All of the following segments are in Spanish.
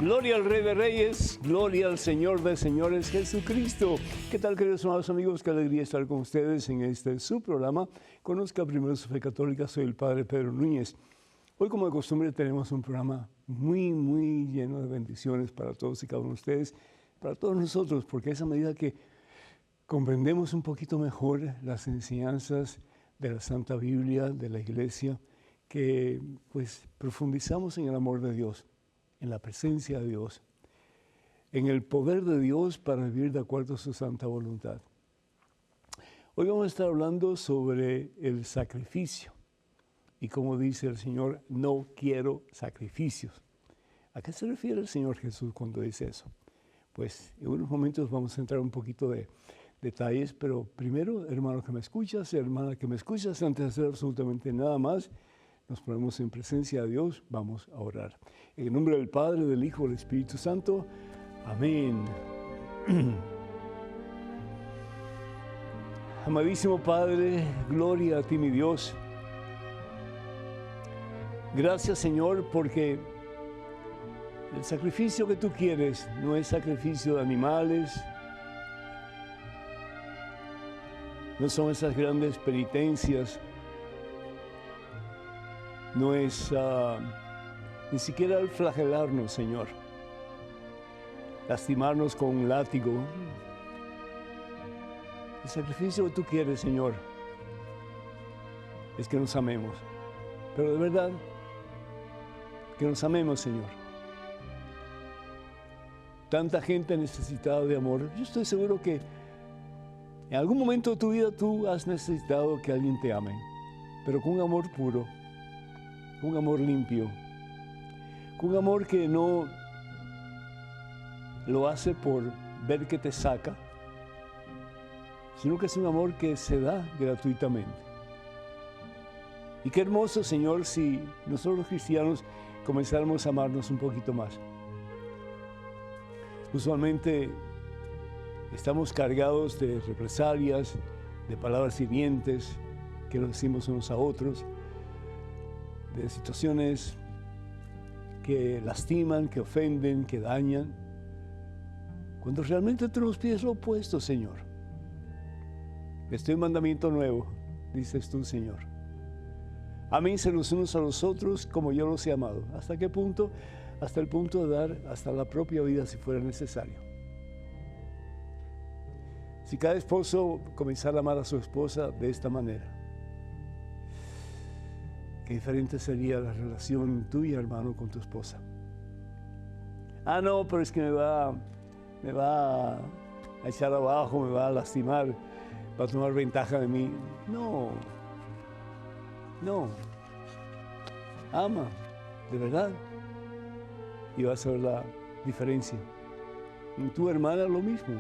Gloria al Rey de Reyes, gloria al Señor de Señores, Jesucristo. ¿Qué tal, queridos amados amigos? Qué alegría estar con ustedes en este su programa. Conozca primero su fe católica, soy el Padre Pedro Núñez. Hoy, como de costumbre, tenemos un programa muy lleno de bendiciones para todos y cada uno de ustedes, para todos nosotros, porque es a medida que comprendemos un poquito mejor las enseñanzas de la Santa Biblia, de la Iglesia, que pues profundizamos en el amor de Dios, en la presencia de Dios, en el poder de Dios para vivir de acuerdo a su santa voluntad. Hoy vamos a estar hablando sobre el sacrificio y como dice el Señor, no quiero sacrificios. ¿A qué se refiere el Señor Jesús cuando dice eso? Pues en unos momentos vamos a entrar un poquito de detalles, pero primero, hermano que me escuchas, hermana que me escuchas, antes de hacer absolutamente nada más, nos ponemos en presencia de Dios, vamos a orar. En el nombre del Padre, del Hijo, del Espíritu Santo. Amén. Amadísimo Padre, gloria a ti, mi Dios. Gracias, Señor, porque el sacrificio que tú quieres no es sacrificio de animales, no son esas grandes penitencias, no es ni siquiera el flagelarnos, Señor, lastimarnos con un látigo. El sacrificio que tú quieres, Señor, es que nos amemos, pero de verdad, que nos amemos, Señor. Tanta gente necesitada de amor. Yo estoy seguro que en algún momento de tu vida tú has necesitado que alguien te ame, pero con un amor puro, con un amor limpio, con un amor que no lo hace por ver que te saca, sino que es un amor que se da gratuitamente. Y qué hermoso, Señor, si nosotros los cristianos comenzáramos a amarnos un poquito más. Usualmente estamos cargados de represalias, de palabras hirientes que nos decimos unos a otros, de situaciones que lastiman, que ofenden, que dañan, cuando realmente tú nos pides lo opuesto, Señor. Este es un mandamiento nuevo, dices tú, Señor. Ámense los unos a los otros como yo los he amado. ¿Hasta qué punto? Hasta el punto de dar hasta la propia vida si fuera necesario. Si cada esposo comenzara a amar a su esposa de esta manera, qué diferente sería la relación tuya, hermano, con tu esposa. Ah, no, pero es que me va a echar abajo, me va a lastimar, va a tomar ventaja de mí. No. Ama, de verdad. Y vas a ver la diferencia. En tu hermana lo mismo.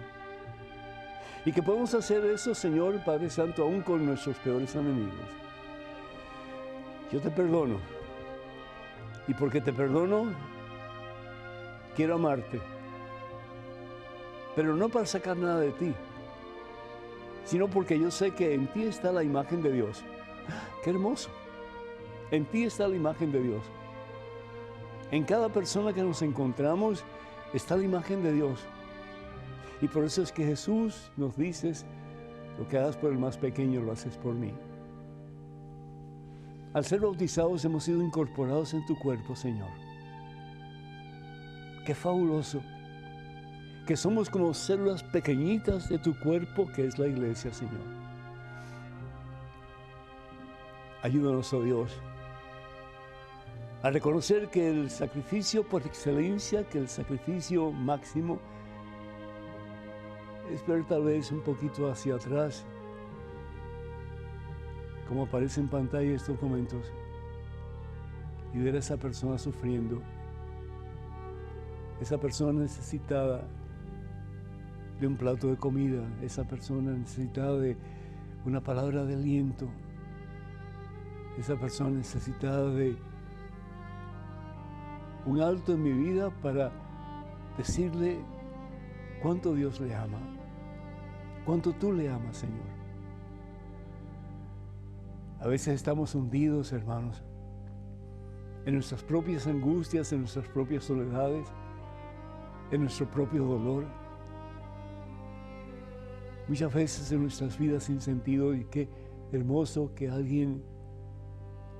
Y que podemos hacer eso, Señor, Padre Santo, aún con nuestros peores enemigos. Yo te perdono. Y porque te perdono, quiero amarte. Pero no para sacar nada de ti, sino porque yo sé que en ti está la imagen de Dios. ¡Qué hermoso! En ti está la imagen de Dios. En cada persona que nos encontramos está la imagen de Dios. Y por eso es que Jesús nos dice, lo que hagas por el más pequeño lo haces por mí. Al ser bautizados hemos sido incorporados en tu cuerpo, Señor. ¡Qué fabuloso! Que somos como células pequeñitas de tu cuerpo, que es la iglesia, Señor. Ayúdanos, oh Dios, a reconocer que el sacrificio por excelencia, que el sacrificio máximo, es ver tal vez un poquito hacia atrás, como aparece en pantalla estos momentos, y ver a esa persona sufriendo, esa persona necesitada de un plato de comida, esa persona necesitada de una palabra de aliento, esa persona necesitada de un alto en mi vida para decirle cuánto Dios le ama, cuánto tú le amas, Señor. A veces estamos hundidos, hermanos, en nuestras propias angustias, en nuestras propias soledades, en nuestro propio dolor. Muchas veces en nuestras vidas sin sentido, y qué hermoso que alguien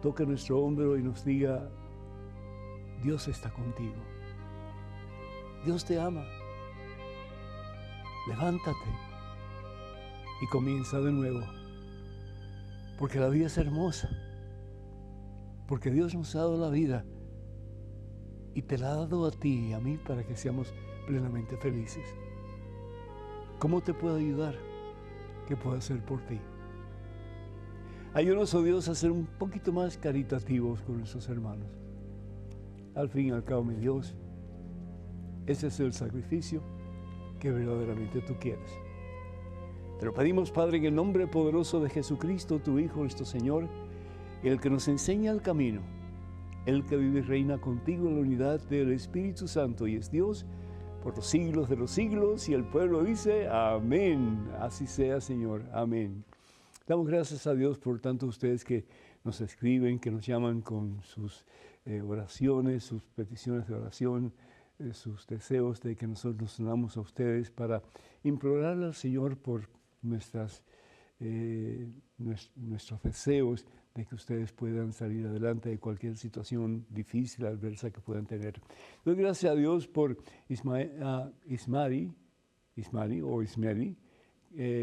toque nuestro hombro y nos diga: Dios está contigo, Dios te ama, levántate y comienza de nuevo, porque la vida es hermosa, porque Dios nos ha dado la vida y te la ha dado a ti y a mí para que seamos plenamente felices. ¿Cómo te puedo ayudar? ¿Qué puedo hacer por ti? Ayúdanos, oh Dios, a ser un poquito más caritativos con nuestros hermanos. Al fin y al cabo, mi Dios, ese es el sacrificio que verdaderamente tú quieres. Te lo pedimos, Padre, en el nombre poderoso de Jesucristo, tu Hijo, nuestro Señor, el que nos enseña el camino, el que vive y reina contigo en la unidad del Espíritu Santo y es Dios por los siglos de los siglos, y el pueblo dice: amén. Así sea, Señor. Amén. Damos gracias a Dios por tanto ustedes que nos escriben, que nos llaman con sus oraciones, sus peticiones de oración, sus deseos de que nosotros nos unamos a ustedes para implorarle al Señor por nuestros deseos de que ustedes puedan salir adelante de cualquier situación difícil, adversa que puedan tener. Doy gracias a Dios por Ismari,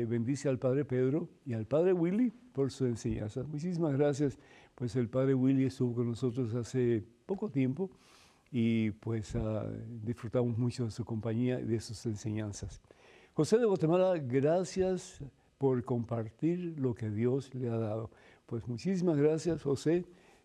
bendice al Padre Pedro y al Padre Willy por su enseñanza. Muchísimas gracias, pues el Padre Willy estuvo con nosotros hace poco tiempo y pues disfrutamos mucho de su compañía y de sus enseñanzas. José de Guatemala, gracias por compartir lo que Dios le ha dado. Pues muchísimas gracias, José,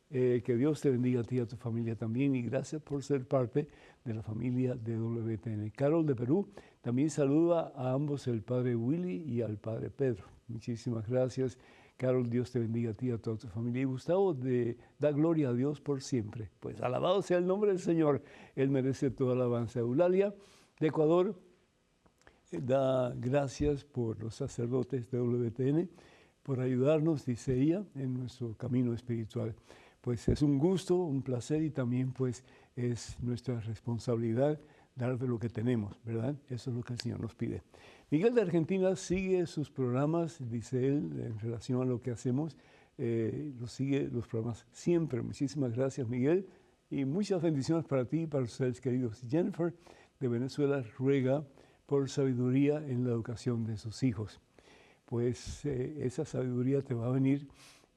que Dios te bendiga a ti y a tu familia también, y gracias por ser parte de la familia de WTN. Carol de Perú también saluda a ambos, el Padre Willy y al Padre Pedro. Muchísimas gracias, Carol, Dios te bendiga a ti y a toda tu familia. Y Gustavo, da gloria a Dios por siempre. Pues alabado sea el nombre del Señor, Él merece toda alabanza. Eulalia de Ecuador da gracias por los sacerdotes de WTN, por ayudarnos, dice ella, en nuestro camino espiritual. Pues es un gusto, un placer, y también pues es nuestra responsabilidad dar de lo que tenemos, ¿verdad? Eso es lo que el Señor nos pide. Miguel de Argentina sigue sus programas, dice él, en relación a lo que hacemos, sigue los programas siempre. Muchísimas gracias, Miguel, y muchas bendiciones para ti y para los seres queridos. Jennifer de Venezuela ruega por sabiduría en la educación de sus hijos. Pues esa sabiduría te va a venir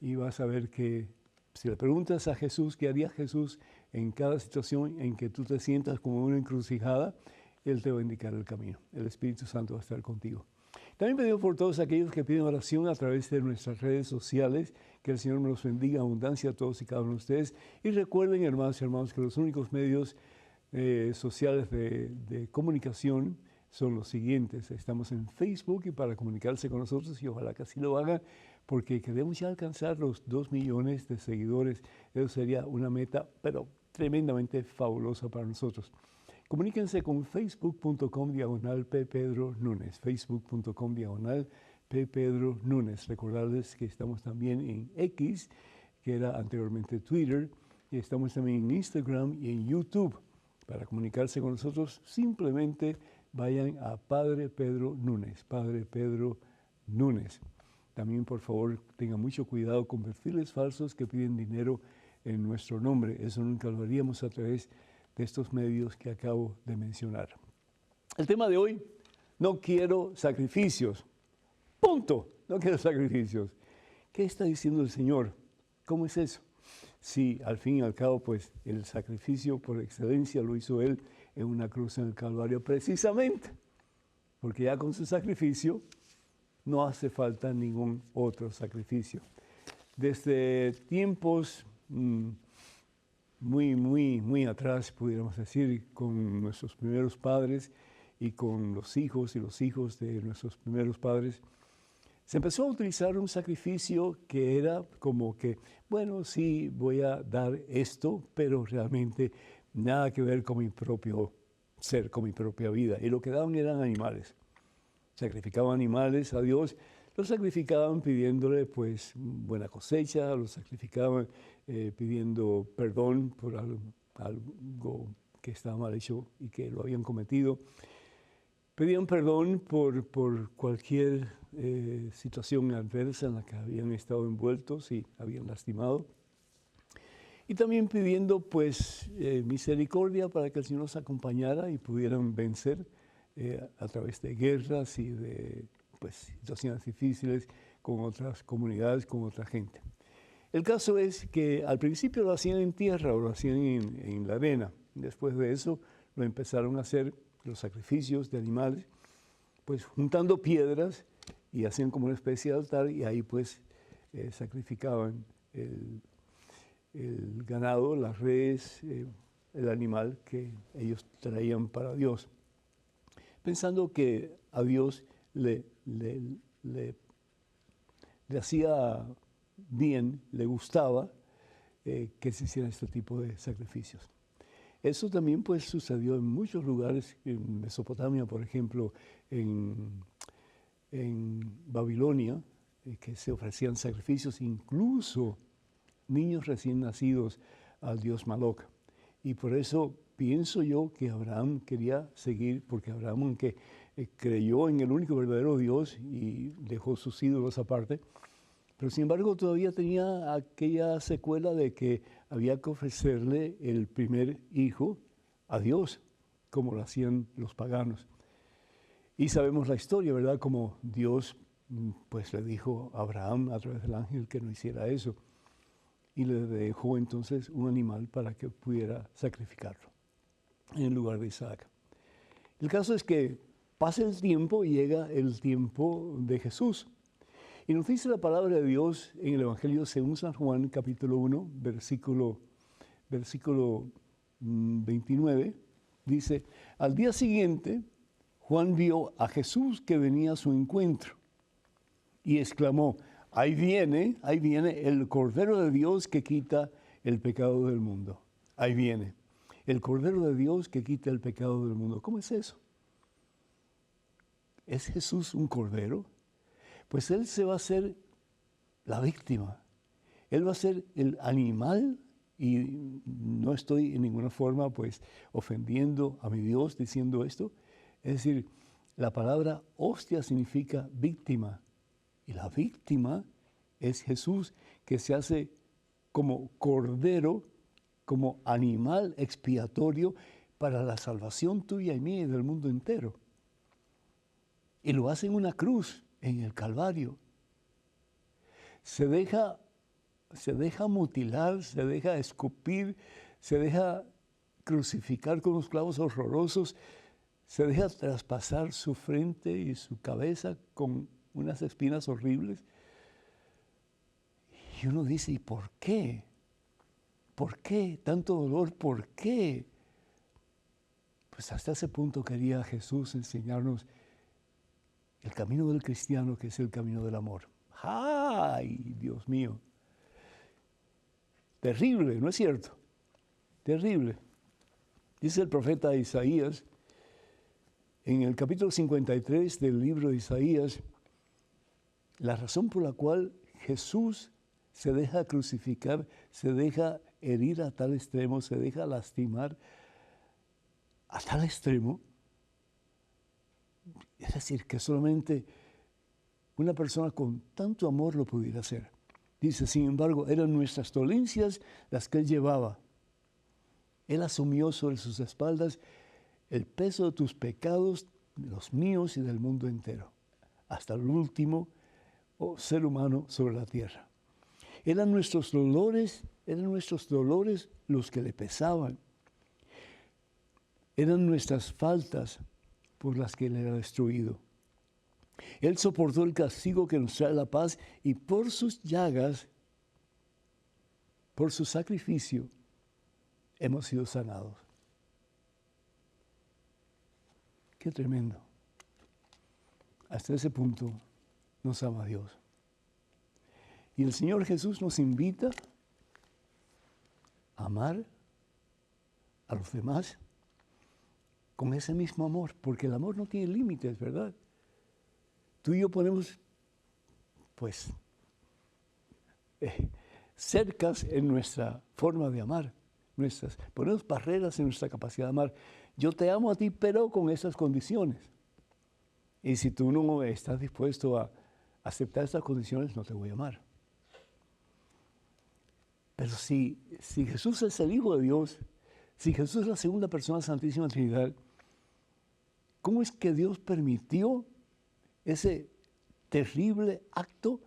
y vas a ver que si le preguntas a Jesús qué haría Jesús en cada situación en que tú te sientas como una encrucijada, Él te va a indicar el camino. El Espíritu Santo va a estar contigo. También pedimos por todos aquellos que piden oración a través de nuestras redes sociales, que el Señor nos bendiga en abundancia a todos y cada uno de ustedes. Y recuerden, hermanos y hermanos, que los únicos medios sociales de comunicación son los siguientes. Estamos en Facebook, y para comunicarse con nosotros, y ojalá que así lo hagan, porque queremos ya alcanzar los 2 millones de seguidores. Eso sería una meta, pero tremendamente fabulosa para nosotros. Comuníquense con facebook.com/ppedronunes, facebook.com/ppedronunes. Recordarles que estamos también en X, que era anteriormente Twitter, y estamos también en Instagram y en YouTube. Para comunicarse con nosotros, simplemente vayan a Padre Pedro Núñez, Padre Pedro Núñez. También, por favor, tengan mucho cuidado con perfiles falsos que piden dinero en nuestro nombre. Eso nunca lo haríamos a través de estos medios que acabo de mencionar. El tema de hoy: no quiero sacrificios. Punto. No quiero sacrificios. ¿Qué está diciendo el Señor? ¿Cómo es eso? Sí, al fin y al cabo, pues el sacrificio por excelencia lo hizo Él en una cruz en el Calvario, precisamente porque ya con su sacrificio no hace falta ningún otro sacrificio. Desde tiempos muy atrás, pudiéramos decir, con nuestros primeros padres y con los hijos y los hijos de nuestros primeros padres, se empezó a utilizar un sacrificio que era como que, bueno, sí, voy a dar esto, pero realmente nada que ver con mi propio ser, con mi propia vida. Y lo que daban eran animales. Sacrificaban animales a Dios, los sacrificaban pidiéndole pues buena cosecha, los sacrificaban pidiendo perdón por algo que estaba mal hecho y que lo habían cometido. Pedían perdón por cualquier situación adversa en la que habían estado envueltos y habían lastimado. Y también pidiendo pues misericordia para que el Señor los acompañara y pudieran vencer a través de guerras y de pues, situaciones difíciles con otras comunidades, con otra gente. El caso es que al principio lo hacían en tierra o lo hacían en la arena. Después de eso lo empezaron a hacer los sacrificios de animales, pues juntando piedras y hacían como una especie de altar y ahí pues sacrificaban el ganado, las redes, el animal que ellos traían para Dios, pensando que a Dios le hacía bien, le gustaba que se hiciera este tipo de sacrificios. Eso también pues sucedió en muchos lugares, en Mesopotamia, por ejemplo, en Babilonia, que se ofrecían sacrificios, incluso niños recién nacidos al dios Moloch. Y por eso pienso yo que Abraham quería seguir, porque Abraham, aunque creyó en el único verdadero Dios y dejó sus ídolos aparte, pero sin embargo todavía tenía aquella secuela de que había que ofrecerle el primer hijo a Dios, como lo hacían los paganos. Y sabemos la historia, ¿verdad? Como Dios pues le dijo a Abraham a través del ángel que no hiciera eso. Y le dejó entonces un animal para que pudiera sacrificarlo en lugar de Isaac. El caso es que pasa el tiempo y llega el tiempo de Jesús. Y nos dice la palabra de Dios en el Evangelio según San Juan, capítulo 1, versículo 29, dice, al día siguiente, Juan vio a Jesús que venía a su encuentro y exclamó, ahí viene el Cordero de Dios que quita el pecado del mundo. Ahí viene, el Cordero de Dios que quita el pecado del mundo. ¿Cómo es eso? ¿Es Jesús un cordero? Pues Él se va a hacer la víctima. Él va a ser el animal, y no estoy en ninguna forma pues ofendiendo a mi Dios diciendo esto. Es decir, la palabra hostia significa víctima. Y la víctima es Jesús, que se hace como cordero, como animal expiatorio para la salvación tuya y mía y del mundo entero. Y lo hace en una cruz, en el Calvario. Se deja mutilar, se deja escupir, se deja crucificar con unos clavos horrorosos, se deja traspasar su frente y su cabeza con unas espinas horribles. Y uno dice, ¿y por qué? ¿Por qué tanto dolor? ¿Por qué? Pues hasta ese punto quería Jesús enseñarnos el camino del cristiano, que es el camino del amor. ¡Ay, Dios mío! Terrible, ¿no es cierto? Terrible. Dice el profeta Isaías, en el capítulo 53 del libro de Isaías, la razón por la cual Jesús se deja crucificar, se deja herir a tal extremo, se deja lastimar a tal extremo, es decir, que solamente una persona con tanto amor lo pudiera hacer. Dice, sin embargo, eran nuestras dolencias las que Él llevaba. Él asumió sobre sus espaldas el peso de tus pecados, de los míos y del mundo entero, hasta el último ser humano sobre la tierra. Eran nuestros dolores los que le pesaban. Eran nuestras faltas por las que Él era destruido. Él soportó el castigo que nos trae la paz y por sus llagas, por su sacrificio, hemos sido sanados. Qué tremendo. Hasta ese punto nos ama Dios. Y el Señor Jesús nos invita a amar a los demás con ese mismo amor, porque el amor no tiene límites, ¿verdad? Tú y yo ponemos, pues, cercas en nuestra forma de amar. ponemos barreras en nuestra capacidad de amar. Yo te amo a ti, pero con esas condiciones. Y si tú no estás dispuesto a aceptar estas condiciones, no te voy a amar. Pero si Jesús es el Hijo de Dios, si Jesús es la segunda persona de la Santísima Trinidad, ¿cómo es que Dios permitió ese terrible acto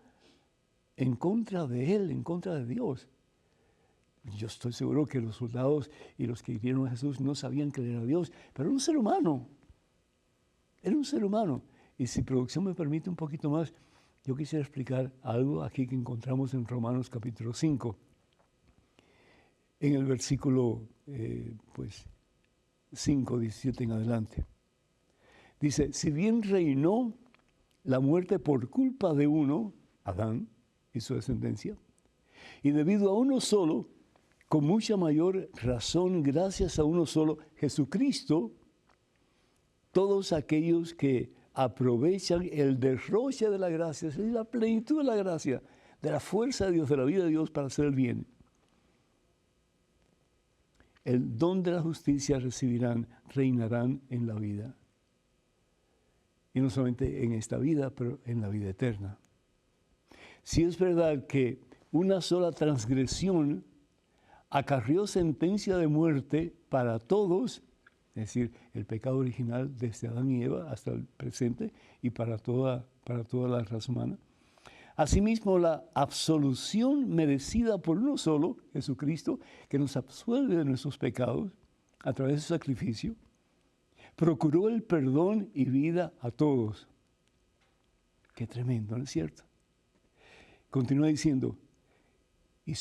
en contra de Él, en contra de Dios? Yo estoy seguro que los soldados y los que hirieron a Jesús no sabían que Él era Dios, pero era un ser humano. Era un ser humano. Y si producción me permite un poquito más, yo quisiera explicar algo aquí que encontramos en Romanos capítulo 5. En el versículo 5, 17 en adelante. Dice, si bien reinó la muerte por culpa de uno, Adán y su descendencia, y debido a uno solo, con mucha mayor razón, gracias a uno solo, Jesucristo, todos aquellos que aprovechan el derroche de la gracia, es decir, la plenitud de la gracia, de la fuerza de Dios, de la vida de Dios para hacer el bien, el don de la justicia recibirán, reinarán en la vida. Y no solamente en esta vida, pero en la vida eterna. Si es verdad que una sola transgresión acarrió sentencia de muerte para todos, es decir, el pecado original desde Adán y Eva hasta el presente y para toda la raza humana. Asimismo, la absolución merecida por uno solo, Jesucristo, que nos absuelve de nuestros pecados a través de su sacrificio, procuró el perdón y vida a todos. Qué tremendo, ¿no es cierto? Continúa diciendo, y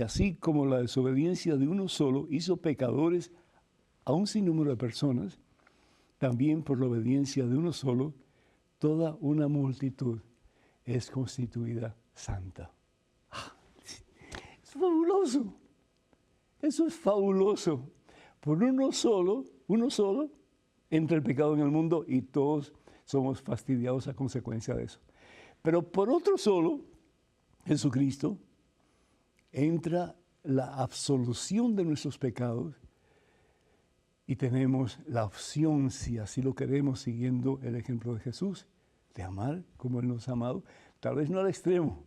así como la desobediencia de uno solo hizo pecadores a un sinnúmero de personas, también por la obediencia de uno solo, toda una multitud es constituida santa. Es fabuloso. Eso es fabuloso. Por uno solo, entra el pecado en el mundo y todos somos fastidiados a consecuencia de eso. Pero por otro solo, Jesucristo, entra la absolución de nuestros pecados y tenemos la opción, si así lo queremos, siguiendo el ejemplo de Jesús, de amar como Él nos ha amado, tal vez no al extremo,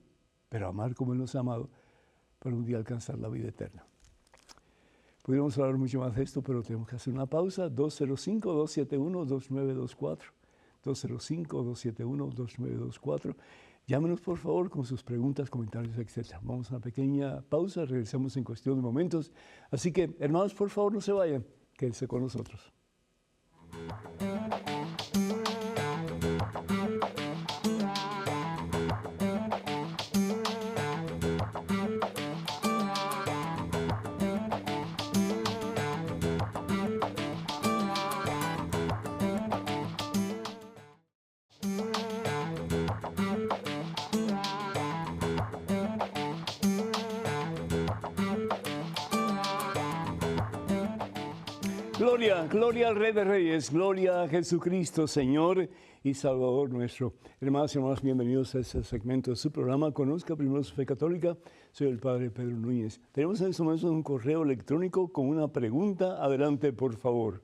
pero amar como Él nos ha amado, para un día alcanzar la vida eterna. Podríamos hablar mucho más de esto, pero tenemos que hacer una pausa. 205-271-2924. 205-271-2924. Llámenos, por favor, con sus preguntas, comentarios, etc. Vamos a una pequeña pausa, regresamos en cuestión de momentos. Así que, hermanos, por favor, no se vayan, quédense con nosotros. Gloria al Rey de Reyes, gloria a Jesucristo, Señor y Salvador nuestro. Hermanos y hermanas, bienvenidos a este segmento de su programa. Conozca primero su fe católica. Soy el Padre Pedro Núñez. Tenemos en este momento un correo electrónico con una pregunta. Adelante, por favor.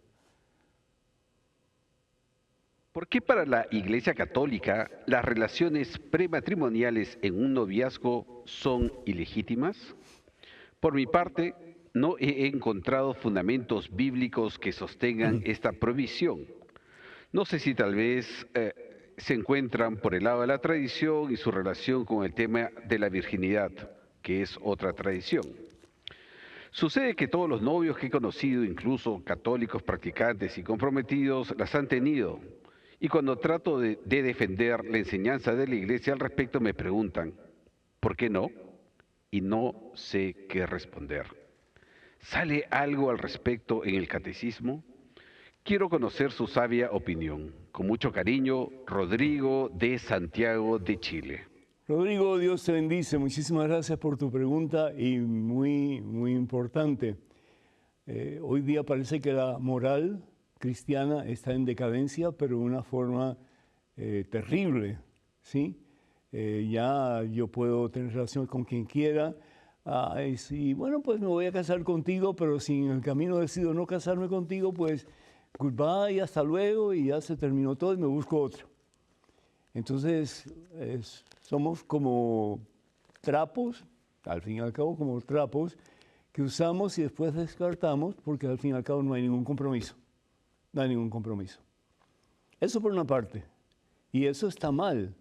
¿Por qué para la Iglesia Católica las relaciones prematrimoniales en un noviazgo son ilegítimas? Por mi parte, no he encontrado fundamentos bíblicos que sostengan esta prohibición. No sé si tal vez se encuentran por el lado de la tradición y su relación con el tema de la virginidad, que es otra tradición. Sucede que todos los novios que he conocido, incluso católicos practicantes y comprometidos, las han tenido. Y cuando trato de defender la enseñanza de la Iglesia al respecto, me preguntan, ¿por qué no? Y no sé qué responder. ¿Sale algo al respecto en el catecismo? Quiero conocer su sabia opinión. Con mucho cariño, Rodrigo de Santiago de Chile. Rodrigo, Dios te bendice. Muchísimas gracias por tu pregunta y muy importante. Hoy día parece que la moral cristiana está en decadencia, pero de una forma terrible, ¿sí? Ya yo puedo tener relaciones con quien quiera, Ay, sí, bueno, pues me voy a casar contigo, pero si en el camino decido no casarme contigo, pues goodbye, hasta luego, y ya se terminó todo y me busco otro. Entonces, somos como trapos, al fin y al cabo como trapos, que usamos y después descartamos porque al fin y al cabo no hay ningún compromiso. No hay ningún compromiso. Eso por una parte. Y eso está mal,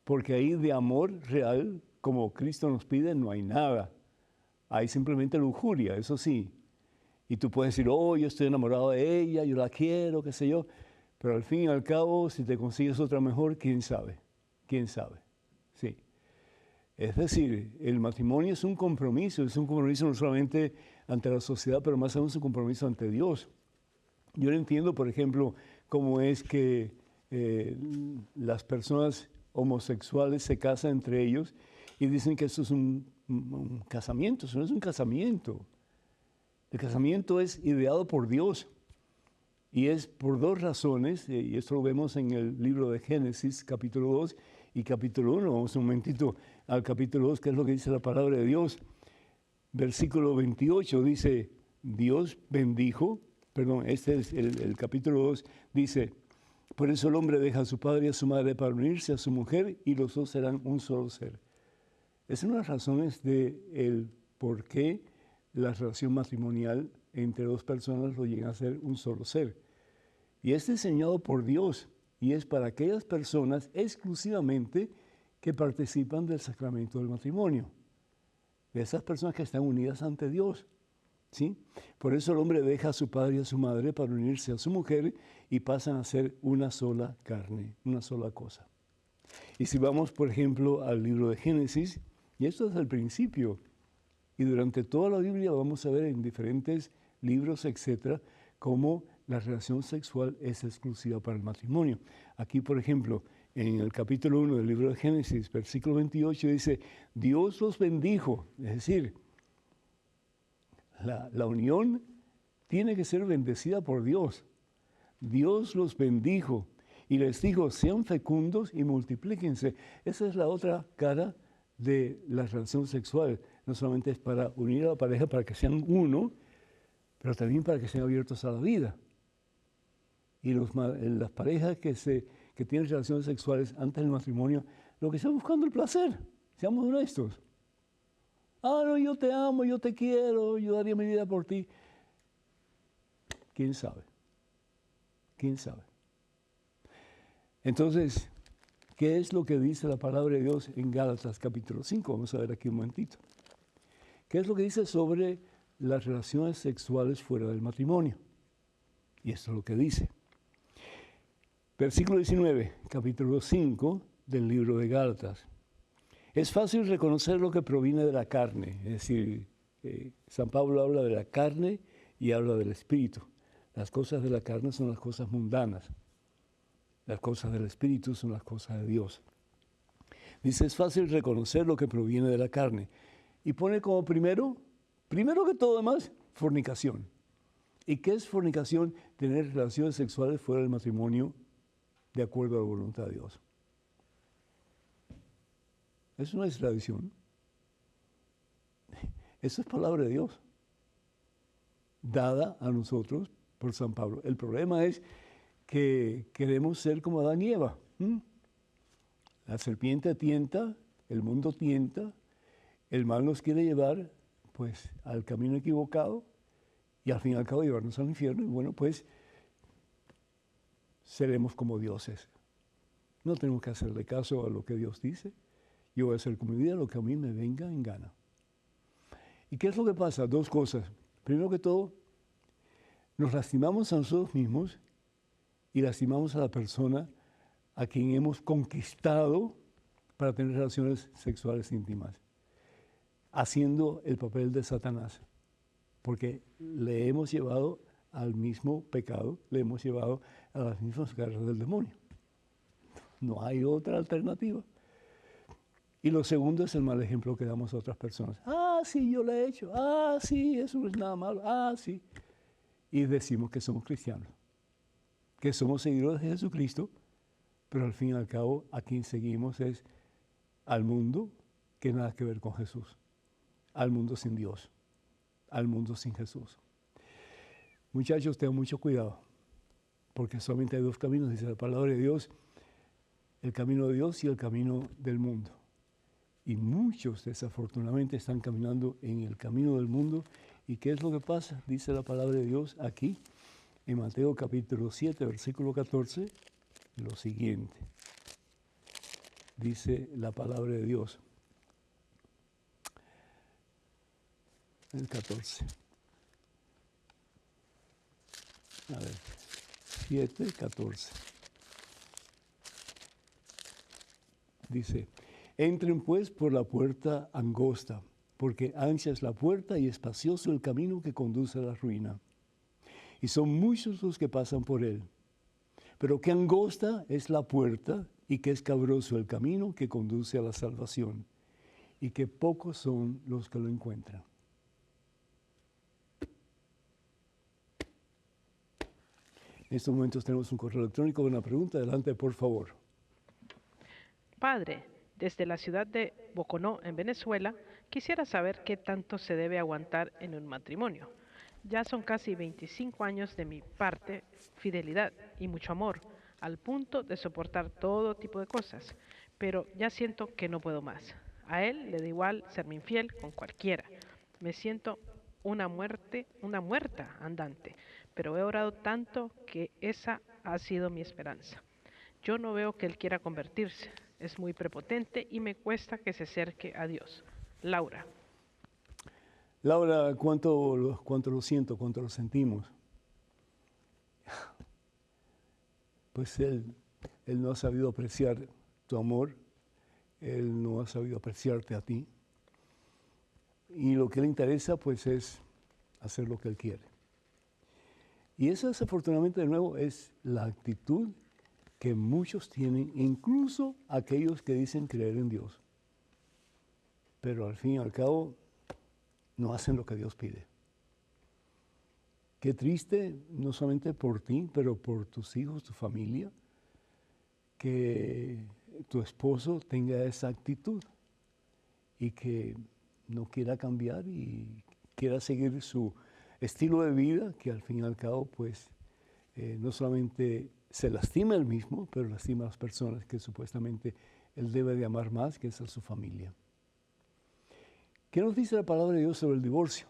porque ahí de amor real, como Cristo nos pide, no hay nada. Hay simplemente lujuria, eso sí. Y tú puedes decir, oh, yo estoy enamorado de ella, yo la quiero, qué sé yo. Pero al fin y al cabo, si te consigues otra mejor, ¿quién sabe? ¿Quién sabe? Sí. Es decir, el matrimonio es un compromiso no solamente ante la sociedad, pero más aún es un compromiso ante Dios. Yo no entiendo, por ejemplo, cómo es que las personas homosexuales se casan entre ellos y dicen que eso es un casamiento. Eso no es un casamiento. El casamiento es ideado por Dios y es por dos razones, y esto lo vemos en el libro de Génesis, capítulo 2 y capítulo 1. Vamos un momentito al capítulo 2, que es lo que dice la palabra de Dios. Versículo 28 dice, Dios bendijo, perdón, este es el capítulo 2, dice, por eso el hombre deja a su padre y a su madre para unirse a su mujer y los dos serán un solo ser. Es una de las razones del por qué la relación matrimonial entre dos personas lo llega a ser un solo ser. Y es diseñado por Dios y es para aquellas personas exclusivamente que participan del sacramento del matrimonio, de esas personas que están unidas ante Dios. ¿Sí? Por eso el hombre deja a su padre y a su madre para unirse a su mujer y pasan a ser una sola carne, una sola cosa. Y si vamos, por ejemplo, al libro de Génesis, y esto es el principio, y durante toda la Biblia vamos a ver en diferentes libros, etcétera, cómo la relación sexual es exclusiva para el matrimonio. Aquí, por ejemplo, en el capítulo 1 del libro de Génesis, versículo 28, dice, Dios los bendijo, es decir, la unión tiene que ser bendecida por Dios. Dios los bendijo y les dijo, sean fecundos y multiplíquense. Esa es la otra cara de la relación sexual. No solamente es para unir a la pareja para que sean uno, pero también para que sean abiertos a la vida. Y las parejas que tienen relaciones sexuales antes del matrimonio, lo que están buscando es el placer. Seamos honestos. Ah, no, yo te amo, yo te quiero, yo daría mi vida por ti. ¿Quién sabe? ¿Quién sabe? Entonces, ¿qué es lo que dice la palabra de Dios en Gálatas capítulo 5? Vamos a ver aquí un momentito. ¿Qué es lo que dice sobre las relaciones sexuales fuera del matrimonio? Y esto es lo que dice. Versículo 19, capítulo 5 del libro de Gálatas. Es fácil reconocer lo que proviene de la carne, es decir, San Pablo habla de la carne y habla del espíritu. Las cosas de la carne son las cosas mundanas, las cosas del espíritu son las cosas de Dios. Dice, es fácil reconocer lo que proviene de la carne. Y pone como primero que todo demás, fornicación. ¿Y qué es fornicación? Tener relaciones sexuales fuera del matrimonio de acuerdo a la voluntad de Dios. Eso no es tradición. Eso es palabra de Dios, dada a nosotros por San Pablo. El problema es que queremos ser como Adán y Eva. La serpiente tienta, el mundo tienta, el mal nos quiere llevar pues al camino equivocado y al fin y al cabo llevarnos al infierno. Y bueno, pues seremos como dioses. No tenemos que hacerle caso a lo que Dios dice. Yo voy a hacer con mi vida lo que a mí me venga en gana. ¿Y qué es lo que pasa? Dos cosas. Primero que todo, nos lastimamos a nosotros mismos y lastimamos a la persona a quien hemos conquistado para tener relaciones sexuales íntimas, haciendo el papel de Satanás, porque le hemos llevado al mismo pecado, le hemos llevado a las mismas garras del demonio. No hay otra alternativa. Y lo segundo es el mal ejemplo que damos a otras personas. Ah, sí, yo lo he hecho. Ah, sí, eso no es nada malo. Ah, sí. Y decimos que somos cristianos, que somos seguidores de Jesucristo, pero al fin y al cabo a quien seguimos es al mundo que nada que ver con Jesús. al mundo sin Dios, al mundo sin Jesús. Muchachos, tengan mucho cuidado, porque solamente hay dos caminos, dice la palabra de Dios, el camino de Dios y el camino del mundo. Y muchos, desafortunadamente, están caminando en el camino del mundo. ¿Y qué es lo que pasa? Dice la palabra de Dios aquí, en Mateo capítulo 7, versículo 14, lo siguiente. Dice la palabra de Dios. El 14. A ver, 7, 14. Dice, entren pues por la puerta angosta, porque ancha es la puerta y espacioso el camino que conduce a la ruina. Y son muchos los que pasan por él. Pero qué angosta es la puerta y qué escabroso el camino que conduce a la salvación, y que pocos son los que lo encuentran. En estos momentos tenemos un correo electrónico con una pregunta. Adelante, por favor. Padre, desde la ciudad de Boconó, en Venezuela, quisiera saber qué tanto se debe aguantar en un matrimonio. Ya son casi 25 años de mi parte, fidelidad y mucho amor, al punto de soportar todo tipo de cosas, pero ya siento que no puedo más. A él le da igual serme infiel con cualquiera. Me siento una muerta andante, pero he orado tanto que esa ha sido mi esperanza. Yo no veo que él quiera convertirse. Es muy prepotente y me cuesta que se acerque a Dios. Laura. Laura, ¿cuánto lo siento, cuánto lo sentimos? Pues él no ha sabido apreciar tu amor, él no ha sabido apreciarte a ti. Y lo que le interesa, pues, es hacer lo que él quiere. Y eso, desafortunadamente, de nuevo, es la actitud que muchos tienen, incluso aquellos que dicen creer en Dios. Pero al fin y al cabo, no hacen lo que Dios pide. Qué triste, no solamente por ti, pero por tus hijos, tu familia, que tu esposo tenga esa actitud y que no quiera cambiar y quiera seguir su estilo de vida, que al fin y al cabo, pues, no solamente se lastima él mismo, pero lastima a las personas que supuestamente él debe de amar más, que es a su familia. ¿Qué nos dice la palabra de Dios sobre el divorcio?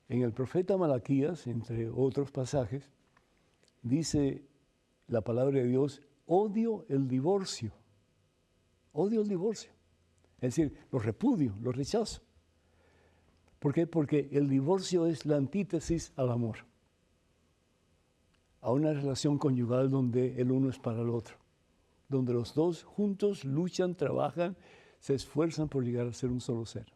En el profeta Malaquías, entre otros pasajes, dice la palabra de Dios, odio el divorcio. Odio el divorcio. Es decir, lo repudio, lo rechazo. ¿Por qué? Porque el divorcio es la antítesis al amor, a una relación conyugal donde el uno es para el otro, donde los dos juntos luchan, trabajan, se esfuerzan por llegar a ser un solo ser.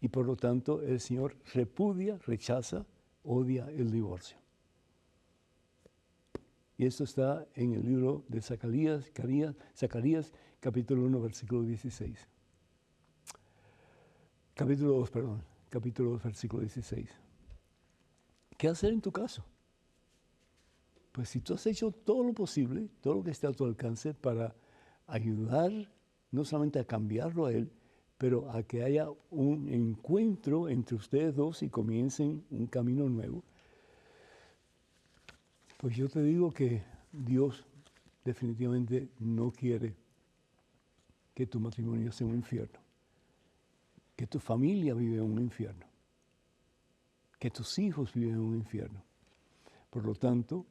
Y por lo tanto el Señor repudia, rechaza, odia el divorcio. Y esto está en el libro de Zacarías, capítulo 1, versículo 16. Capítulo 2, versículo 16. ¿Qué hacer en tu caso? Pues si tú has hecho todo lo posible, todo lo que esté a tu alcance para ayudar no solamente a cambiarlo a él, pero a que haya un encuentro entre ustedes dos y comiencen un camino nuevo, pues yo te digo que Dios definitivamente no quiere que tu matrimonio sea un infierno, que tu familia vive en un infierno, que tus hijos viven en un infierno. Por lo tanto,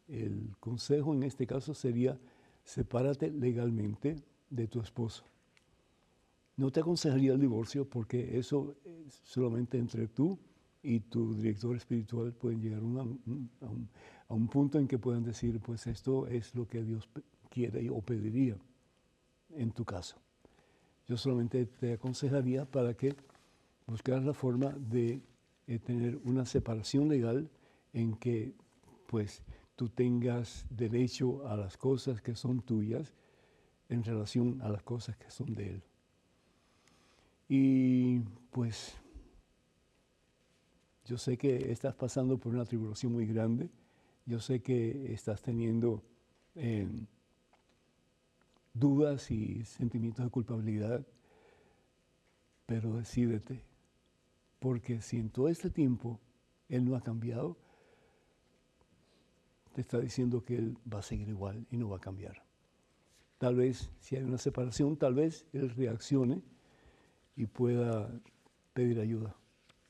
el consejo en este caso sería, sepárate legalmente de tu esposo. No te aconsejaría el divorcio porque eso es solamente entre tú y tu director espiritual pueden llegar a un punto en que puedan decir, pues esto es lo que Dios quiere o pediría en tu caso. Yo solamente te aconsejaría para que buscaras la forma de tener una separación legal en que pues tú tengas derecho a las cosas que son tuyas en relación a las cosas que son de él. Y pues yo sé que estás pasando por una tribulación muy grande, yo sé que estás teniendo dudas y sentimientos de culpabilidad, pero decídete, porque si en todo este tiempo Él no ha cambiado, te está diciendo que Él va a seguir igual y no va a cambiar. Tal vez, si hay una separación, tal vez Él reaccione y pueda pedir ayuda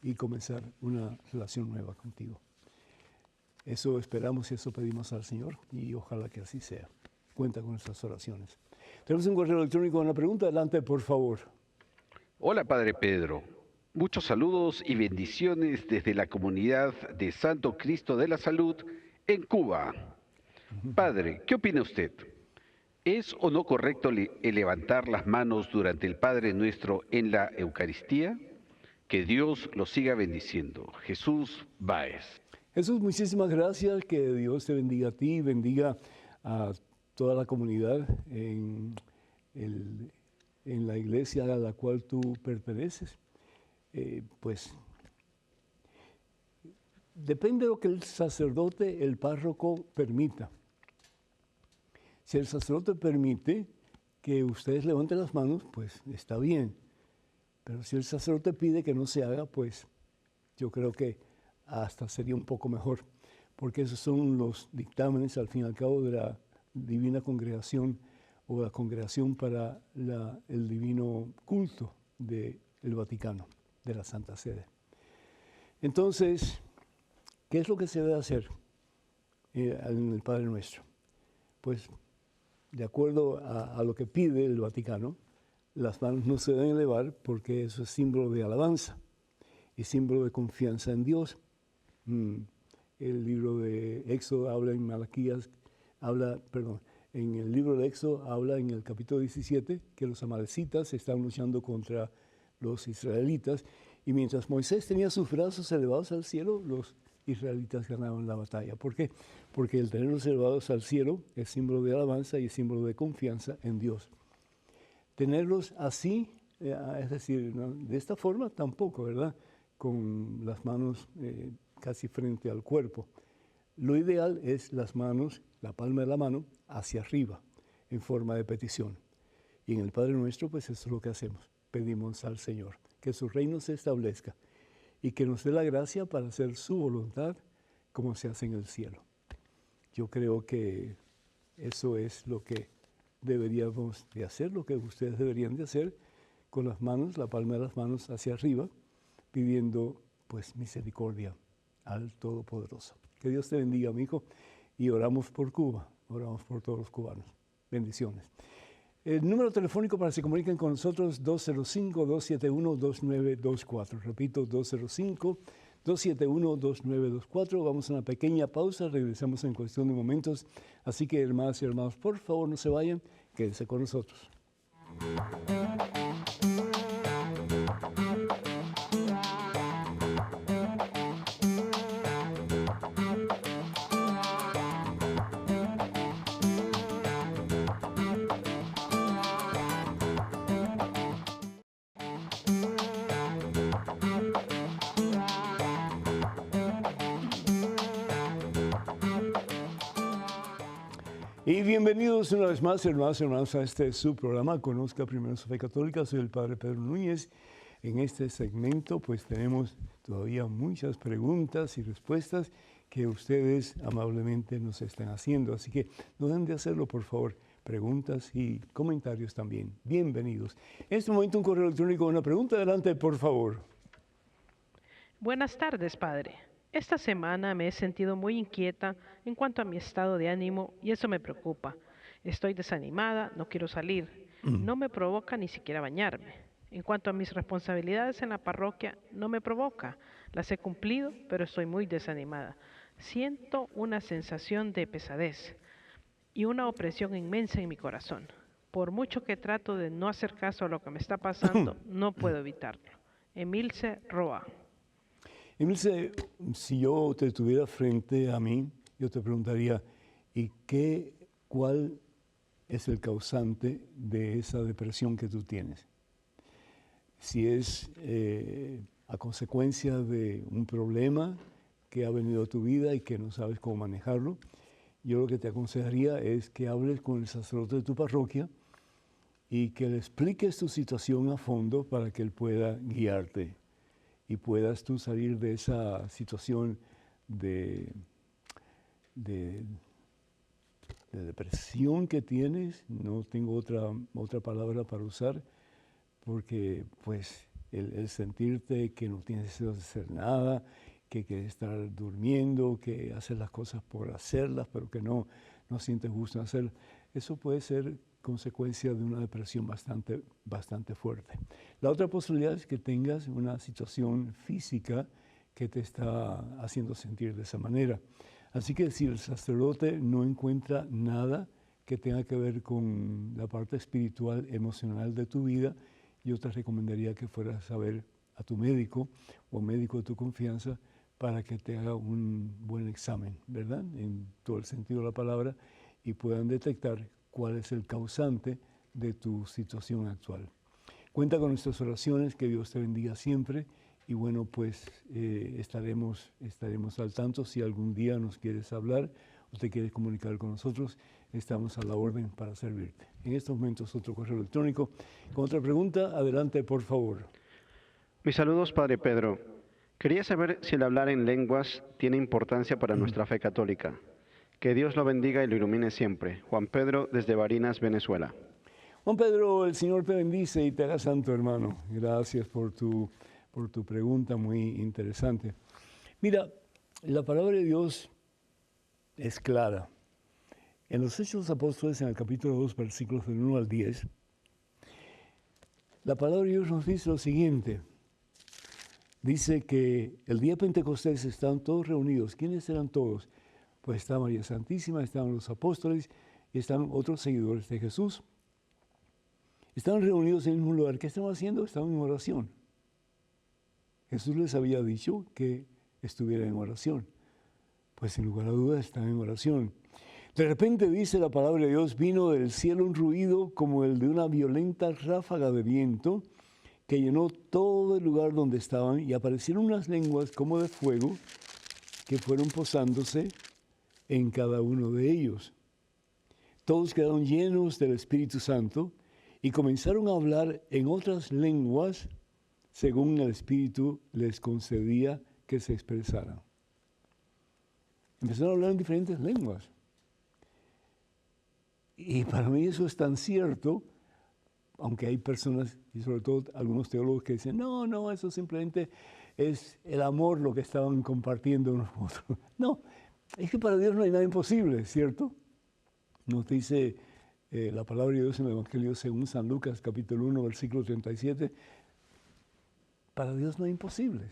y comenzar una relación nueva contigo. Eso esperamos y eso pedimos al Señor y ojalá que así sea. Cuenta con nuestras oraciones. Tenemos un correo electrónico con una pregunta. Adelante, por favor. Hola, Padre Pedro. Muchos saludos y bendiciones desde la comunidad de Santo Cristo de la Salud en Cuba. Padre, ¿qué opina usted? ¿Es o no correcto levantar las manos durante el Padre Nuestro en la Eucaristía? Que Dios lo siga bendiciendo. Jesús Báez. Jesús, muchísimas gracias. Que Dios te bendiga a ti y bendiga a toda la comunidad en la iglesia a la cual tú perteneces. Pues depende de lo que el sacerdote, el párroco, permita. Si el sacerdote permite que ustedes levanten las manos, pues está bien. Pero si el sacerdote pide que no se haga, pues yo creo que hasta sería un poco mejor, porque esos son los dictámenes, al fin y al cabo, de la Divina Congregación o la Congregación para el Divino Culto del Vaticano, de la Santa Sede. Entonces, ¿qué es lo que se debe hacer en el Padre Nuestro? Pues, de acuerdo a lo que pide el Vaticano, las manos no se deben elevar porque eso es símbolo de alabanza y símbolo de confianza en Dios. El libro de Éxodo habla en en el libro de Éxodo habla en el capítulo 17 que los amalecitas estaban luchando contra los israelitas y mientras Moisés tenía sus brazos elevados al cielo, los israelitas ganaban la batalla. ¿Por qué? Porque el tenerlos elevados al cielo es símbolo de alabanza y es símbolo de confianza en Dios. Tenerlos así, es decir, ¿no?, de esta forma tampoco, ¿verdad? Con las manos casi frente al cuerpo. Lo ideal es las manos, la palma de la mano, hacia arriba, en forma de petición. Y en el Padre Nuestro, pues eso es lo que hacemos. Pedimos al Señor que su reino se establezca y que nos dé la gracia para hacer su voluntad como se hace en el cielo. Yo creo que eso es lo que deberíamos de hacer, lo que ustedes deberían de hacer, con las manos, la palma de las manos hacia arriba, pidiendo pues misericordia al Todopoderoso. Que Dios te bendiga, mi hijo, y oramos por Cuba, oramos por todos los cubanos. Bendiciones. El número telefónico para que se comuniquen con nosotros, 205-271-2924. Repito, 205-271-2924. Vamos a una pequeña pausa, regresamos en cuestión de momentos. Así que, hermanas y hermanos, por favor, no se vayan, quédense con nosotros. Y bienvenidos una vez más, hermanos y hermanas, a este su programa, Conozca Primero su Fe Católica. Soy el Padre Pedro Núñez. En este segmento, pues tenemos todavía muchas preguntas y respuestas que ustedes amablemente nos están haciendo. Así que no dejen de hacerlo, por favor. Preguntas y comentarios también. Bienvenidos. En este momento un correo electrónico, una pregunta. Adelante, por favor. Buenas tardes, Padre. Esta semana me he sentido muy inquieta en cuanto a mi estado de ánimo y eso me preocupa. Estoy desanimada, no quiero salir, no me provoca ni siquiera bañarme. En cuanto a mis responsabilidades en la parroquia, no me provoca. Las he cumplido, pero estoy muy desanimada. Siento una sensación de pesadez y una opresión inmensa en mi corazón. Por mucho que trato de no hacer caso a lo que me está pasando, no puedo evitarlo. Emilce Roa. Emilce, si yo te tuviera frente a mí, yo te preguntaría, ¿y cuál es el causante de esa depresión que tú tienes? Si es a consecuencia de un problema que ha venido a tu vida y que no sabes cómo manejarlo, yo lo que te aconsejaría es que hables con el sacerdote de tu parroquia y que le expliques tu situación a fondo para que Él pueda guiarte y puedas tú salir de esa situación de depresión que tienes. No tengo otra palabra para usar, porque pues el sentirte que no tienes deseo de hacer nada, que quieres estar durmiendo, que haces las cosas por hacerlas, pero que no sientes gusto en hacer, eso puede ser consecuencia de una depresión bastante fuerte. La otra posibilidad es que tengas una situación física que te está haciendo sentir de esa manera. Así que si el sacerdote no encuentra nada que tenga que ver con la parte espiritual, emocional de tu vida, yo te recomendaría que fueras a ver a tu médico o médico de tu confianza para que te haga un buen examen, ¿verdad? En todo el sentido de la palabra, y puedan detectar cuál es el causante de tu situación actual. Cuenta con nuestras oraciones, que Dios te bendiga siempre, y bueno, pues estaremos al tanto. Si algún día nos quieres hablar o te quieres comunicar con nosotros, estamos a la orden para servirte. En estos momentos otro correo electrónico con otra pregunta. Adelante, por favor. Mis saludos, Padre Pedro. Quería saber si el hablar en lenguas tiene importancia para nuestra fe católica. Que Dios lo bendiga y lo ilumine siempre. Juan Pedro, desde Barinas, Venezuela. Juan Pedro, el Señor te bendice y te haga santo, hermano. Gracias por tu pregunta muy interesante. Mira, la palabra de Dios es clara. En los Hechos de los Apóstoles, en el capítulo 2, versículos del 1 al 10, la palabra de Dios nos dice lo siguiente. Dice que el día de Pentecostés estaban todos reunidos. ¿Quiénes eran todos? Pues estaba María Santísima, estaban los apóstoles y estaban otros seguidores de Jesús. Estaban reunidos en el mismo lugar. ¿Qué estaban haciendo? Estaban en oración. Jesús les había dicho que estuvieran en oración. Pues sin lugar a dudas estaban en oración. De repente, dice la palabra de Dios, vino del cielo un ruido como el de una violenta ráfaga de viento que llenó todo el lugar donde estaban, y aparecieron unas lenguas como de fuego que fueron posándose en cada uno de ellos. Todos quedaron llenos del Espíritu Santo y comenzaron a hablar en otras lenguas según el Espíritu les concedía que se expresaran. Empezaron a hablar en diferentes lenguas. Y para mí eso es tan cierto, aunque hay personas, y sobre todo algunos teólogos, que dicen, no, eso simplemente es el amor lo que estaban compartiendo unos con otros. No, es que para Dios no hay nada imposible, ¿cierto? Nos dice la palabra de Dios en el Evangelio según San Lucas, capítulo 1, versículo 37, para Dios no hay imposibles.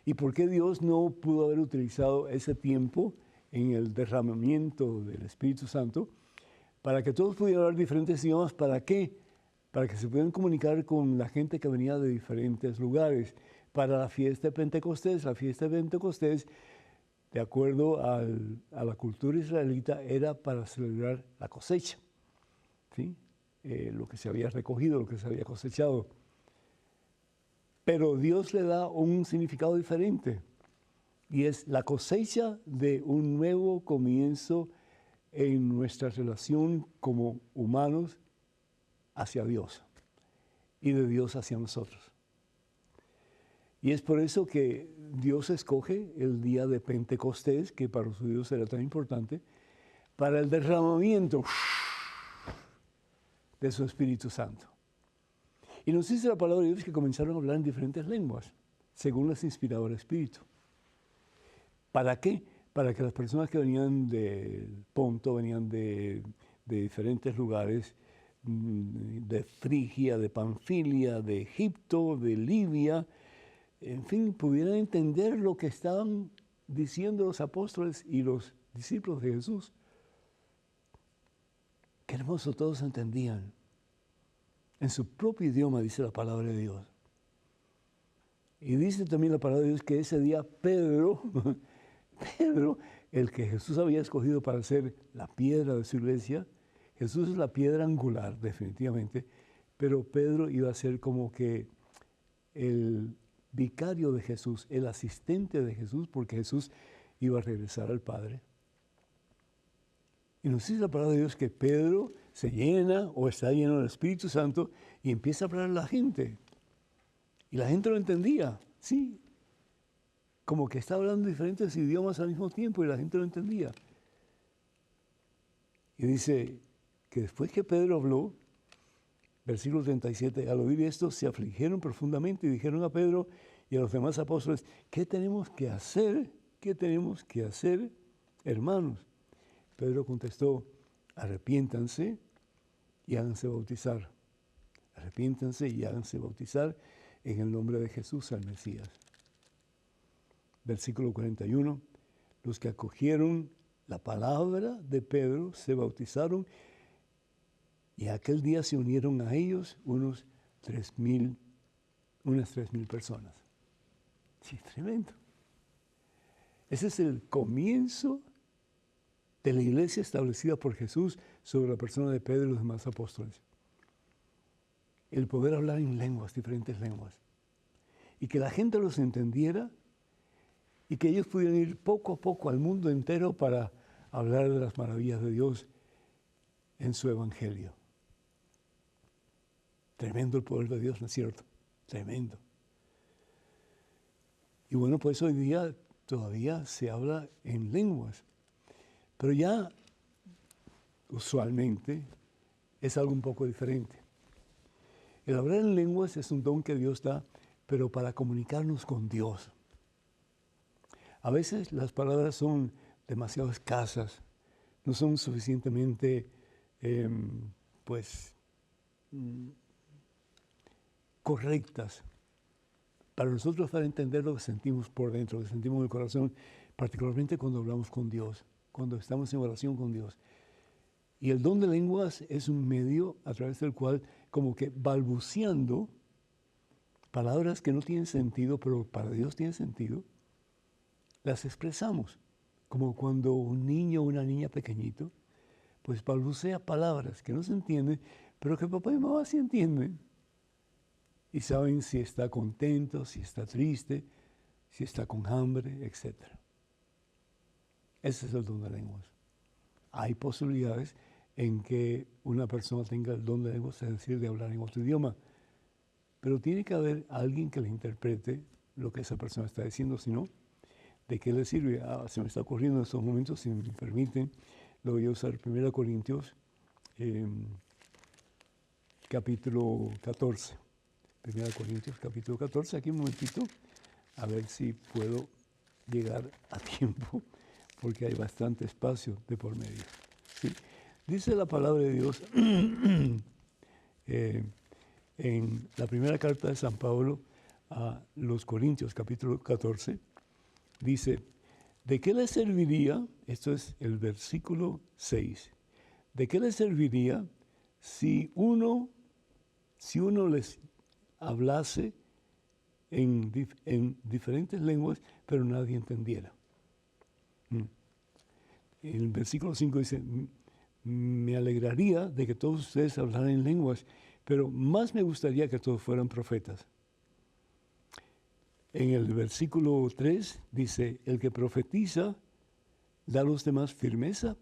¿Y por qué Dios no pudo haber utilizado ese tiempo en el derramamiento del Espíritu Santo para que todos pudieran hablar diferentes idiomas? ¿Para qué? Para que se pudieran comunicar con la gente que venía de diferentes lugares. Para la fiesta de Pentecostés, de acuerdo a la cultura israelita, era para celebrar la cosecha, ¿sí? Lo que se había recogido, lo que se había cosechado. Pero Dios le da un significado diferente, y es la cosecha de un nuevo comienzo en nuestra relación como humanos hacia Dios y de Dios hacia nosotros. Y es por eso que Dios escoge el día de Pentecostés, que para los judíos era tan importante, para el derramamiento de su Espíritu Santo. Y nos dice la palabra de Dios que comenzaron a hablar en diferentes lenguas, según les inspiraba el Espíritu. ¿Para qué? Para que las personas que venían de Ponto, venían de diferentes lugares, de Frigia, de Panfilia, de Egipto, de Libia, en fin, pudieran entender lo que estaban diciendo los apóstoles y los discípulos de Jesús. Qué hermoso, todos entendían. En su propio idioma, dice la palabra de Dios. Y dice también la palabra de Dios que ese día Pedro, el que Jesús había escogido para ser la piedra de su iglesia, Jesús es la piedra angular, definitivamente, pero Pedro iba a ser como que el vicario de Jesús, el asistente de Jesús, porque Jesús iba a regresar al Padre. Y nos dice la palabra de Dios que Pedro se llena o está lleno del Espíritu Santo y empieza a hablar a la gente. Y la gente lo entendía, sí. Como que está hablando diferentes idiomas al mismo tiempo y la gente lo entendía. Y dice que después que Pedro habló, versículo 37, al oír esto se afligieron profundamente y dijeron a Pedro y a los demás apóstoles, ¿qué tenemos que hacer? ¿Qué tenemos que hacer, hermanos? Pedro contestó, arrepiéntanse y háganse bautizar. Arrepiéntanse y háganse bautizar en el nombre de Jesús, el Mesías. Versículo 41, los que acogieron la palabra de Pedro se bautizaron y aquel día se unieron a ellos unas 3,000 personas. Sí, tremendo. Ese es el comienzo de la iglesia establecida por Jesús sobre la persona de Pedro y los demás apóstoles. El poder hablar en lenguas, diferentes lenguas. Y que la gente los entendiera y que ellos pudieran ir poco a poco al mundo entero para hablar de las maravillas de Dios en su evangelio. Tremendo el poder de Dios, ¿no es cierto? Tremendo. Y bueno, pues hoy día todavía se habla en lenguas. Pero ya usualmente es algo un poco diferente. El hablar en lenguas es un don que Dios da, pero para comunicarnos con Dios. A veces las palabras son demasiado escasas, no son suficientemente, correctas para nosotros para entender lo que sentimos por dentro, lo que sentimos en el corazón, particularmente cuando hablamos con Dios, cuando estamos en oración con Dios. Y el don de lenguas es un medio a través del cual, como que balbuceando palabras que no tienen sentido, pero para Dios tienen sentido, las expresamos. Como cuando un niño o una niña pequeñito, pues balbucea palabras que no se entienden, pero que papá y mamá sí entienden. Y saben si está contento, si está triste, si está con hambre, etc. Ese es el don de lenguas. Hay posibilidades en que una persona tenga el don de lenguas, es decir, de hablar en otro idioma. Pero tiene que haber alguien que le interprete lo que esa persona está diciendo, si no, ¿de qué le sirve? Se me está ocurriendo en estos momentos, si me permiten, lo voy a usar 1 Corintios, capítulo 14. 1 Corintios, capítulo 14, aquí un momentito, a ver si puedo llegar a tiempo, porque hay bastante espacio de por medio. ¿Sí? Dice la palabra de Dios en la primera carta de San Pablo a los Corintios, capítulo 14, dice, ¿de qué les serviría? Esto es el versículo 6. ¿De qué les serviría si uno les hablase en diferentes lenguas, pero nadie entendiera? En el versículo 5 dice, me alegraría de que todos ustedes hablaran en lenguas, pero más me gustaría que todos fueran profetas. En el versículo 3 dice, el que profetiza da a los demás firmeza,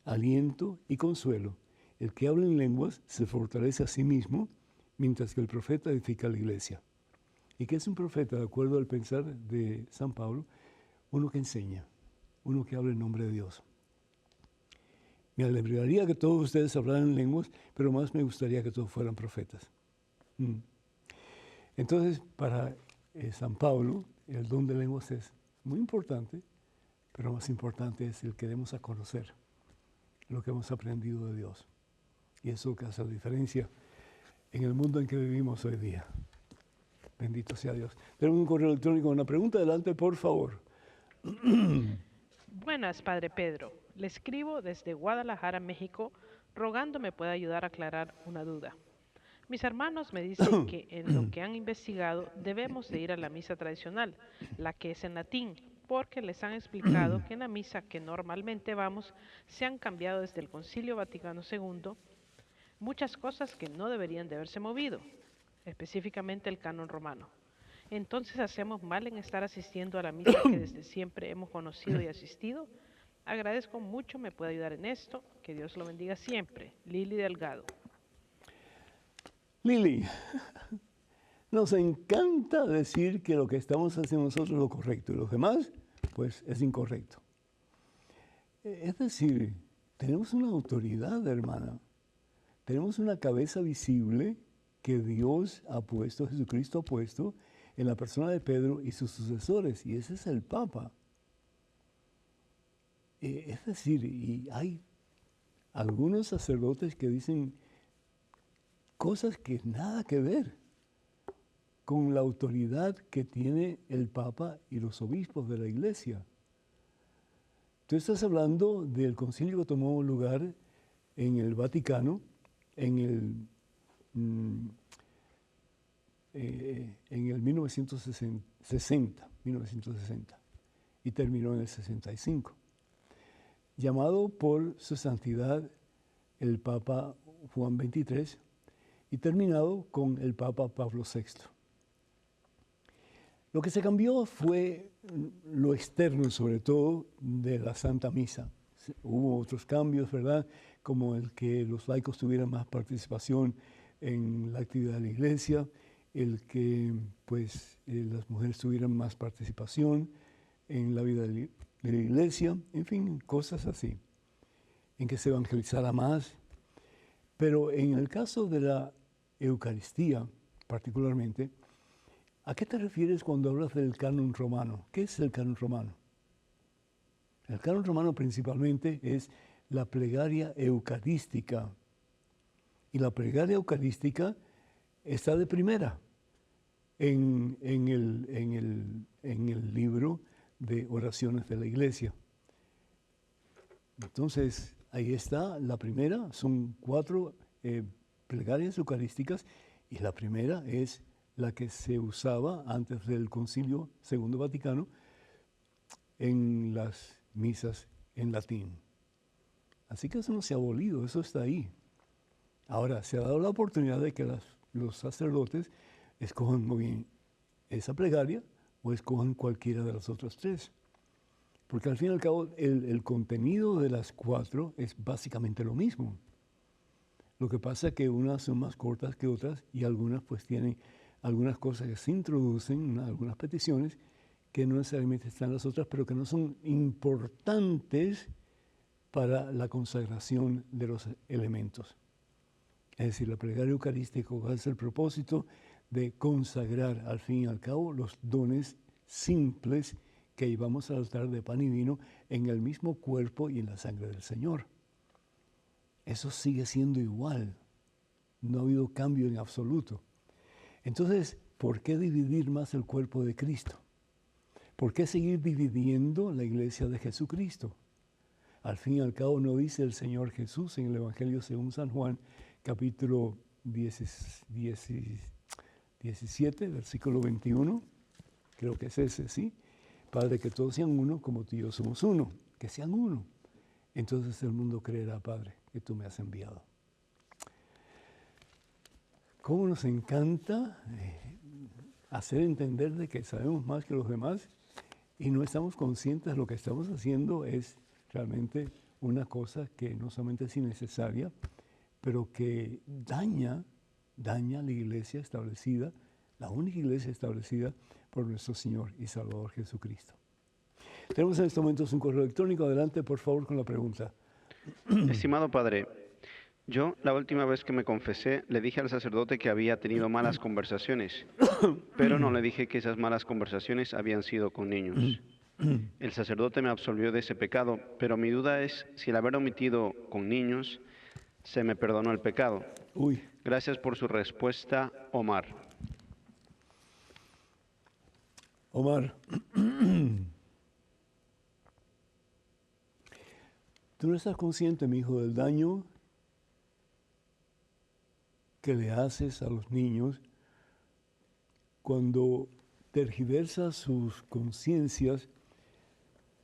aliento y consuelo. El que habla en lenguas se fortalece a sí mismo, mientras que el profeta edifica la iglesia. ¿Y qué es un profeta? De acuerdo al pensar de San Pablo, uno que enseña, uno que habla en nombre de Dios. Me alegraría que todos ustedes hablaran en lenguas, pero más me gustaría que todos fueran profetas. Entonces, para San Pablo, el don de lenguas es muy importante, pero más importante es el que demos a conocer lo que hemos aprendido de Dios. Y eso es lo que hace la diferencia en el mundo en que vivimos hoy día. Bendito sea Dios. Tenemos un correo electrónico con una pregunta. Adelante, por favor. Buenas, Padre Pedro. Le escribo desde Guadalajara, México, rogando me pueda ayudar a aclarar una duda. Mis hermanos me dicen que en lo que han investigado debemos de ir a la misa tradicional, la que es en latín, porque les han explicado que en la misa que normalmente vamos se han cambiado desde el Concilio Vaticano II muchas cosas que no deberían de haberse movido, específicamente el canon romano. Entonces hacemos mal en estar asistiendo a la misa que desde siempre hemos conocido y asistido. Agradezco mucho me pueda ayudar en esto. Que Dios lo bendiga siempre. Lili Delgado. Lili, nos encanta decir que lo que estamos haciendo nosotros es lo correcto y los demás, pues, es incorrecto. Es decir, tenemos una autoridad, hermana. Tenemos una cabeza visible que Dios ha puesto, Jesucristo ha puesto, en la persona de Pedro y sus sucesores, y ese es el Papa. Es decir, y hay algunos sacerdotes que dicen cosas que nada que ver con la autoridad que tiene el Papa y los obispos de la Iglesia. Tú estás hablando del concilio que tomó lugar en el Vaticano en el 1960, y terminó en el 65, llamado por su santidad el Papa Juan XXIII y terminado con el Papa Pablo VI. Lo que se cambió fue lo externo, sobre todo, de la Santa Misa. Hubo otros cambios, ¿verdad?, como el que los laicos tuvieran más participación en la actividad de la Iglesia, el que pues, las mujeres tuvieran más participación en la vida de la Iglesia, en fin, cosas así, en que se evangelizara más. Pero en el caso de la Eucaristía, particularmente, ¿a qué te refieres cuando hablas del canon romano? ¿Qué es el canon romano? El canon romano principalmente es la plegaria eucarística. Y la plegaria eucarística está de primera en el libro de oraciones de la Iglesia. Entonces, ahí está la primera, son 4 plegarias eucarísticas, y la primera es la que se usaba antes del Concilio II Vaticano en las misas en latín. Así que eso no se ha abolido, eso está ahí. Ahora, se ha dado la oportunidad de que los sacerdotes escojan muy bien esa plegaria o escojan cualquiera de las otras 3. Porque al fin y al cabo el contenido de las 4 es básicamente lo mismo. Lo que pasa es que unas son más cortas que otras y algunas pues tienen algunas cosas que se introducen, algunas peticiones que no necesariamente están en las otras, pero que no son importantes para la consagración de los elementos. Es decir, la plegaria eucarística es el propósito de consagrar al fin y al cabo los dones simples que llevamos al altar de pan y vino en el mismo cuerpo y en la sangre del Señor. Eso sigue siendo igual, no ha habido cambio en absoluto. Entonces, ¿por qué dividir más el cuerpo de Cristo? ¿Por qué seguir dividiendo la iglesia de Jesucristo? Al fin y al cabo, ¿no dice el Señor Jesús en el Evangelio según San Juan, capítulo 17, versículo 21? Creo que es ese, ¿sí? Padre, que todos sean uno, como tú y yo somos uno. Que sean uno. Entonces el mundo creerá, Padre, que tú me has enviado. ¿Cómo nos encanta hacer entender de que sabemos más que los demás y no estamos conscientes de lo que estamos haciendo? Es realmente una cosa que no solamente es innecesaria, pero que daña la iglesia establecida, la única iglesia establecida por nuestro Señor y Salvador Jesucristo. Tenemos en estos momentos un correo electrónico. Adelante, por favor, con la pregunta. Estimado Padre, yo la última vez que me confesé le dije al sacerdote que había tenido malas conversaciones, pero no le dije que esas malas conversaciones habían sido con niños. El sacerdote me absolvió de ese pecado, pero mi duda es si el haber omitido con niños se me perdonó el pecado. Gracias por su respuesta, Omar. Omar, tú no estás consciente, mi hijo, del daño que le haces a los niños cuando tergiversas sus conciencias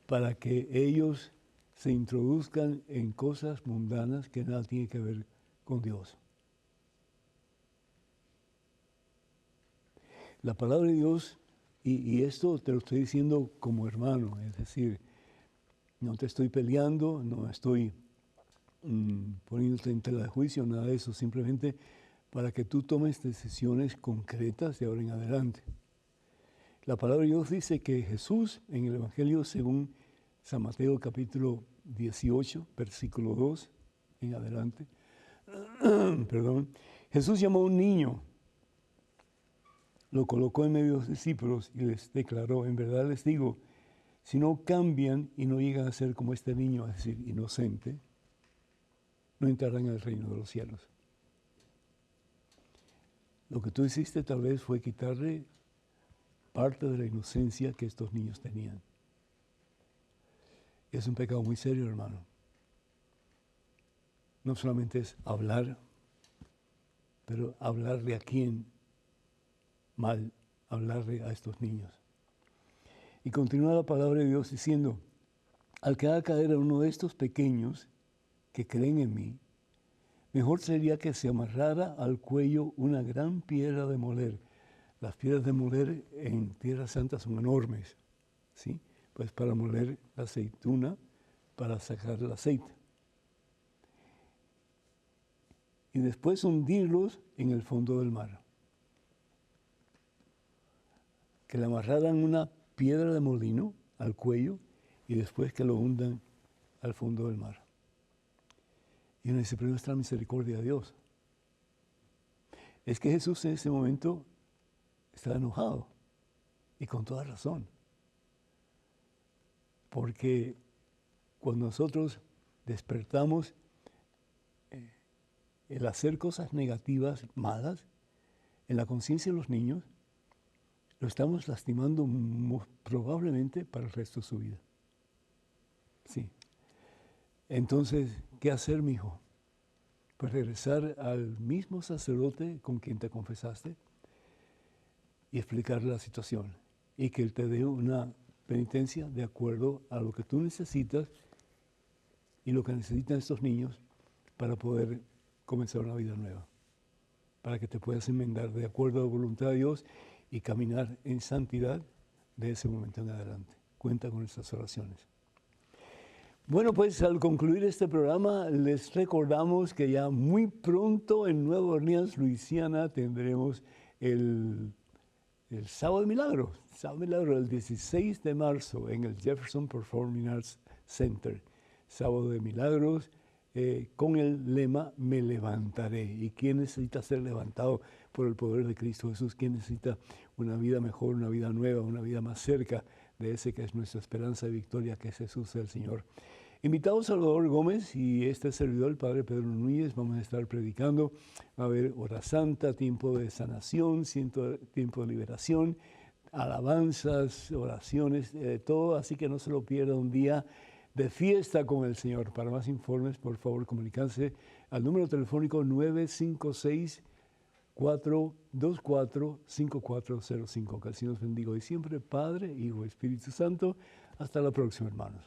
para que ellos se introduzcan en cosas mundanas que nada tienen que ver con Dios. La palabra de Dios, y esto te lo estoy diciendo como hermano, es decir, No te estoy peleando, no estoy poniéndote en tela de juicio, nada de eso, simplemente para que tú tomes decisiones concretas de ahora en adelante. La palabra de Dios dice que Jesús, en el Evangelio según San Mateo capítulo 18, versículo 2 en adelante, perdón, Jesús llamó a un niño, lo colocó en medio de los discípulos y les declaró: en verdad les digo, si no cambian y no llegan a ser como este niño, es decir, inocente, no entrarán en el reino de los cielos. Lo que tú hiciste tal vez fue quitarle parte de la inocencia que estos niños tenían. Es un pecado muy serio, hermano. No solamente es hablar, pero hablarle a quién mal, hablarle a estos niños. Y continúa la palabra de Dios diciendo: al que haga caer a uno de estos pequeños que creen en mí, mejor sería que se amarrara al cuello una gran piedra de moler. Las piedras de moler en Tierra Santa son enormes, ¿sí? Pues para moler la aceituna, para sacar el aceite. Y después hundirlos en el fondo del mar. Que le amarraran una piedra de molino al cuello y después que lo hundan al fondo del mar. Y uno dice: pero ¿dónde está la misericordia de Dios? Es que Jesús en ese momento estaba enojado, y con toda razón. Porque cuando nosotros despertamos el hacer cosas negativas, malas, en la conciencia de los niños, lo estamos lastimando probablemente para el resto de su vida. Sí. Entonces, ¿qué hacer, mi hijo? Pues regresar al mismo sacerdote con quien te confesaste y explicarle la situación y que él te dé una penitencia de acuerdo a lo que tú necesitas y lo que necesitan estos niños para poder comenzar una vida nueva, para que te puedas enmendar de acuerdo a la voluntad de Dios y caminar en santidad de ese momento en adelante. Cuenta con estas oraciones. Bueno, pues al concluir este programa les recordamos que ya muy pronto en Nueva Orleans, Luisiana, tendremos el Sábado de Milagros. Sábado de Milagros, el 16 de marzo en el Jefferson Performing Arts Center. Sábado de Milagros con el lema Me levantaré. ¿Y quién necesita ser levantado por el poder de Cristo Jesús? ¿Quién necesita una vida mejor, una vida nueva, una vida más cerca de ese que es nuestra esperanza de victoria, que es Jesús el Señor? Invitado Salvador Gómez y este servidor, el Padre Pedro Núñez, vamos a estar predicando. Va a haber hora santa, tiempo de sanación, tiempo de liberación, alabanzas, oraciones, todo. Así que no se lo pierda, un día de fiesta con el Señor. Para más informes, por favor, comuníquense al número telefónico 956-424-5405. Que el Señor nos bendiga hoy siempre, Padre, Hijo, Espíritu Santo. Hasta la próxima, hermanos.